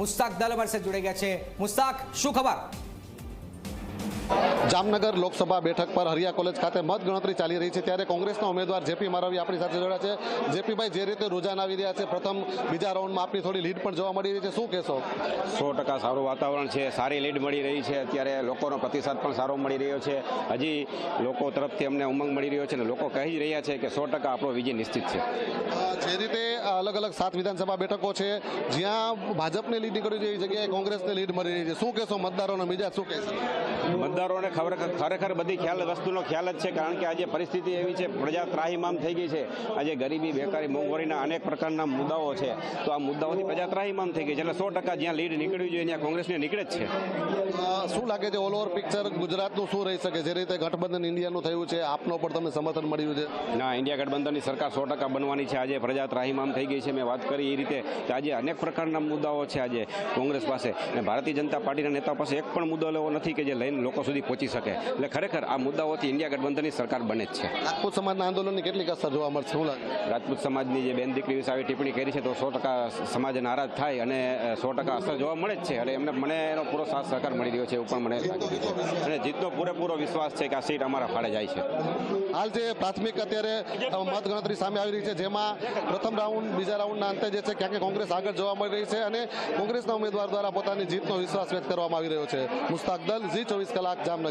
મુસ્તાક દલ અમારી સાથે જોડાઈ ગયા છે। મુસ્તાક, શું ખબર? જામનગર લોકસભા બેઠક પર હરિયા કોલેજ ખાતે મતગણતરી ચાલી રહી છે, ત્યારે કોંગ્રેસના ઉમેદવાર જેપી મારવી આપણી સાથે જોડાયા છે। જેપીભાઈ, જે રીતે રૂઝાન આવી રહ્યા છે, પ્રથમ બીજા રાઉન્ડમાં આપની થોડી લીડ પણ જોવા મળી રહી છે, શું કહેશો? 100% સારું વાતાવરણ છે, સારી લીડ મળી રહી છે। અત્યારે લોકોનો પ્રતિસાદ પણ સારો મળી રહ્યો છે। હજી લોકો તરફથી અમને ઉમંગ મળી રહ્યો છે અને લોકો કહી જ રહ્યા છે કે 100% આપણો વિજય નિશ્ચિત છે। જે રીતે અલગ અલગ 7 વિધાનસભા બેઠકો છે, જ્યાં ભાજપને લીડ નીકળી રહી છે, જગ્યાએ કોંગ્રેસને લીડ મળી રહી છે, શું કહેશો? મતદારોનો મિજાજ શું કહેશે? મતદારોને ખરેખર બધી વસ્તુનો ખ્યાલ જ છે, કારણ કે આજે પરિસ્થિતિ એવી છે, પ્રજા ત્રાહિમામ થઈ ગઈ છે। આજે ગરીબી, બેકારી, મોંઘવારીના અનેક પ્રકારના મુદ્દાઓ છે, તો આ મુદ્દાઓથી પ્રજા ત્રાહિમામ થઈ ગઈ છે, એટલે 100% જ્યાં લીડ નીકળવી જોઈએ ત્યાં કોંગ્રેસને નીકળે જ છે। શું લાગે છે, ઓલ ઓવર પિક્ચર ગુજરાતનું શું રહી શકે? જે રીતે ગઠબંધન ઇન્ડિયાનું થયું છે, આપનો પણ તમને સમર્થન મળ્યું છે? ના, ઇન્ડિયા ગઠબંધનની સરકાર 100% બનવાની છે। આજે પ્રજા ત્રાહિમામ થઈ ગઈ છે, મેં વાત કરી એ રીતે કે આજે અનેક પ્રકારના મુદ્દાઓ છે આજે કોંગ્રેસ પાસે, અને ભારતીય જનતા પાર્ટીના નેતાઓ પાસે એક પણ મુદ્દો એવો નથી કે જે લઈને લોકો સુધી પહોંચી શકે, એટલે ખરેખર આ મુદ્દાઓથી ઇન્ડિયા ગઠબંધનની સરકાર બને જ છે। રાજપૂત સમાજના આંદોલનની કેટલીક અસર જોવા મળશે, શું લાગે? રાજપૂત સમાજની જે બેન દીકરી વિશે આવી ટિપ્પણી કરી છે, તો 100% સમાજ નારાજ થાય અને 100% અસર જોવા મળે જ છે, અને મને એનો પૂરો સાથ સહકાર મળી રહ્યો છે એવું પણ મને લાગી રહ્યું છે, અને જીતનો પૂરેપૂરો વિશ્વાસ છે કે આ સીટ અમારા ફાળે જાય છે। હાલ જે પ્રાથમિક અત્યારે મતગણતરી સામે આવી રહી છે, જેમાં પ્રથમ રાઉન્ડ, બીજા રાઉન્ડના અંતે જે છે ક્યાંક કોંગ્રેસ આગળ જોવા મળી રહી છે, અને કોંગ્રેસના ઉમેદવાર દ્વારા પોતાની જીતનો વિશ્વાસ વ્યક્ત કરવામાં આવી રહ્યો છે। મુસ્તાક દલ, ઝી 24 કલાક, જામનગર।